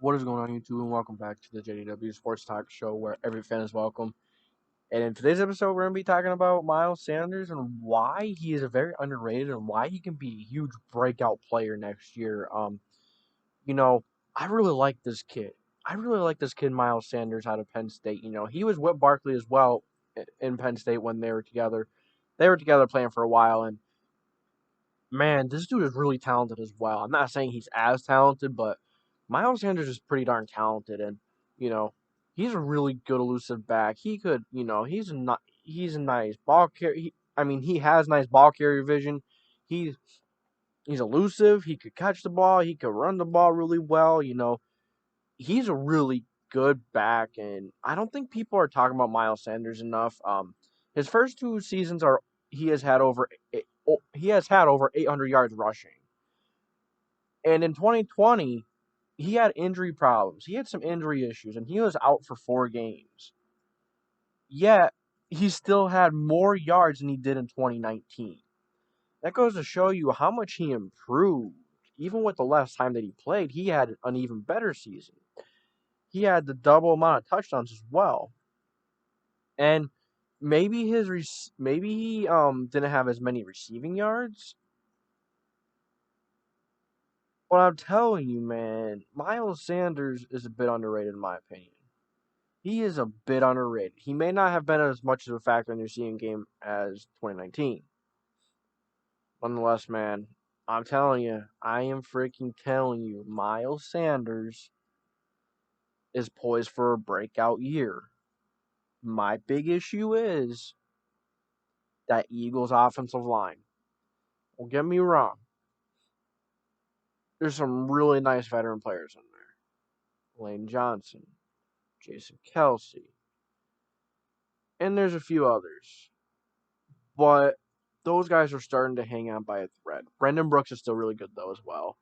What is going on, YouTube, and welcome back to the JDW SportsTalkShow, where every fan is welcome. And in today's episode, we're going to be talking about Miles Sanders and why he is a very underrated and why he can be a huge breakout player next year. You know, I really like this kid. I really like this kid, Miles Sanders, out of Penn State. He was with Barkley as well in Penn State when they were together. They were together playing for a while, and man, this dude is really talented as well. I'm not saying he's as talented, but Miles Sanders is pretty darn talented, and you know, he's a really good elusive back. He could, he's a nice ball carrier. He has nice ball carrier vision. He's he's elusive. He could catch the ball. He could run the ball really well. He's a really good back, and I don't think people are talking about Miles Sanders enough. His first two seasons are he has had over he has had over 800 yards rushing. And in 2020, he had injury problems. He had some injury issues, and he was out for 4 games. Yet, he still had more yards than he did in 2019. That goes to show you how much he improved. Even with the less time that he played, he had an even better season. He had the double amount of touchdowns as well. And maybe he didn't have as many receiving yards. But I'm telling you, man, Miles Sanders is a bit underrated in my opinion. He is a bit underrated. He may not have been as much of a factor in your season game as 2019. Nonetheless, man, I'm telling you, I am freaking telling you, Miles Sanders is poised for a breakout year. My big issue is that Eagles offensive line. Don't get me wrong. There's some really nice veteran players in there. Lane Johnson, Jason Kelsey, and there's a few others. But those guys are starting to hang on by a thread. Brendan Brooks is still really good, though, as well.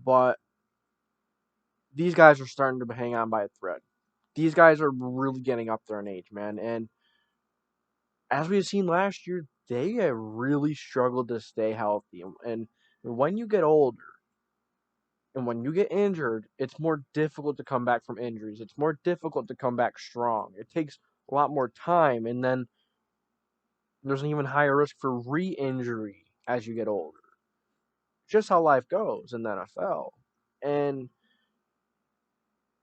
But these guys are starting to hang on by a thread. These guys are really getting up there in age, man. And as we've seen last year, they have really struggled to stay healthy. And when you get older and when you get injured, it's more difficult to come back from injuries. It's more difficult to come back strong. It takes a lot more time. And then there's an even higher risk for re-injury as you get older. Just how life goes in the NFL. And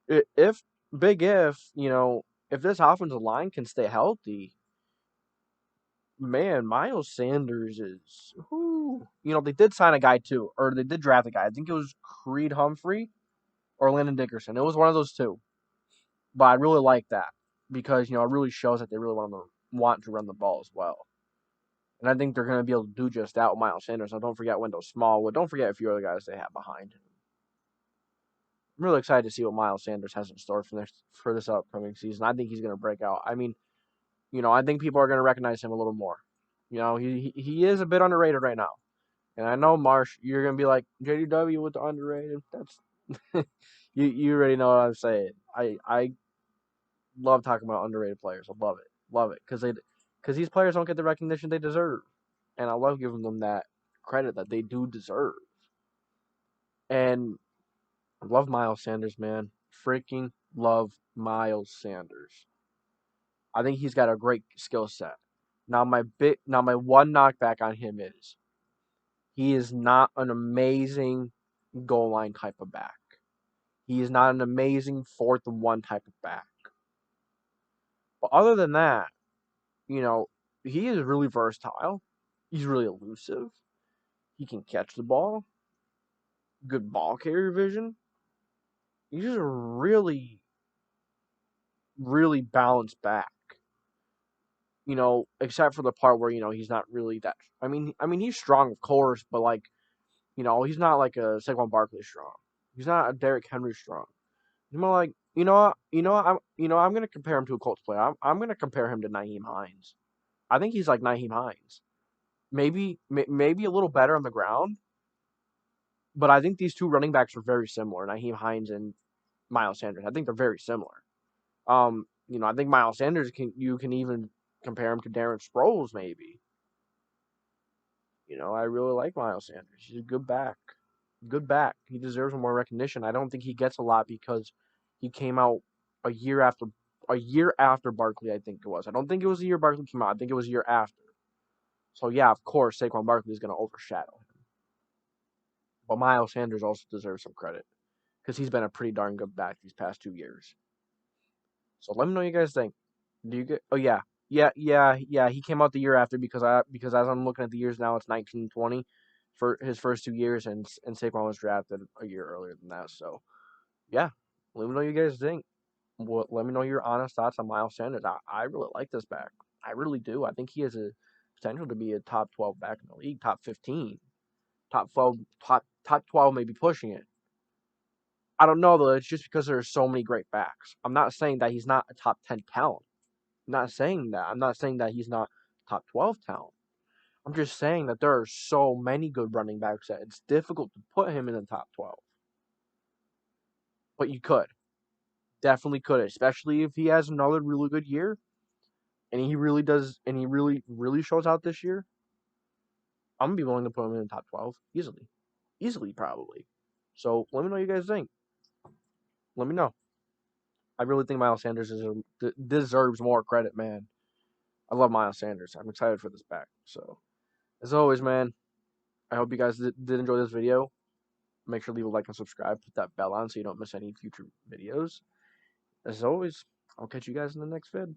if if this offensive line can stay healthy, man, Miles Sanders is they did sign a guy too, or they did draft a guy. I think it was Creed Humphrey or Landon Dickerson. It was one of those two. But I really like that because it really shows that they really want to run the ball as well. And I think they're going to be able to do just that with Miles Sanders. Now, don't forget Wendell Smallwood. Don't forget a few other guys they have behind him. I'm really excited to see what Miles Sanders has in store for this upcoming season. I think he's going to break out. I think people are going to recognize him a little more. He is a bit underrated right now. And I know, Marsh, you're going to be like, JDW with the underrated. That's you already know what I'm saying. I love talking about underrated players. I love it. Love it. Because these players don't get the recognition they deserve. And I love giving them that credit that they do deserve. And I love Miles Sanders, man. Freaking love Miles Sanders. I think he's got a great skill set. Now my one knockback on him is he is not an amazing goal line type of back. He is not an amazing 4th and 1 type of back. But other than that, he is really versatile. He's really elusive. He can catch the ball. Good ball carrier vision. He's just a really, really balanced back. Except for the part where, he's not really that. He's strong, of course, but he's not like a Saquon Barkley strong. He's not a Derrick Henry strong. He's more like, I'm gonna compare him to a Colts player. I'm gonna compare him to Nyheim Hines. I think he's like Nyheim Hines. Maybe a little better on the ground, but I think these two running backs are very similar, Nyheim Hines and Miles Sanders. I think they're very similar. I think Miles Sanders you can even compare him to Darren Sproles, maybe. I really like Miles Sanders. He's a good back. Good back. He deserves more recognition. I don't think he gets a lot because he came out a year after Barkley, I think it was. I don't think it was the year Barkley came out. I think it was a year after. So yeah, of course, Saquon Barkley is going to overshadow him. But Miles Sanders also deserves some credit because he's been a pretty darn good back these past 2 years. So let me know what you guys think. Do you get? Oh yeah. He came out the year after because as I'm looking at the years now, it's 1920 for his first 2 years, and Saquon was drafted a year earlier than that. So yeah, let me know what you guys think. Let me know your honest thoughts on Miles Sanders. I really like this back. I really do. I think he has a potential to be a top 12 back in the league, top 15, top 12, top 12, maybe pushing it. I don't know though. It's just because there are so many great backs. I'm not saying that he's not a top 10 talent. I'm not saying that. I'm not saying that he's not top 12 talent. I'm just saying that there are so many good running backs that it's difficult to put him in the top 12. But you could. Definitely could, especially if he has another really good year and he really does and he really shows out this year. I'm gonna be willing to put him in the top 12 easily. Easily probably. So let me know what you guys think. Let me know. I really think Miles Sanders deserves more credit, man. I love Miles Sanders. I'm excited for this back. So, as always, man, I hope you guys did enjoy this video. Make sure to leave a like and subscribe. Put that bell on so you don't miss any future videos. As always, I'll catch you guys in the next vid.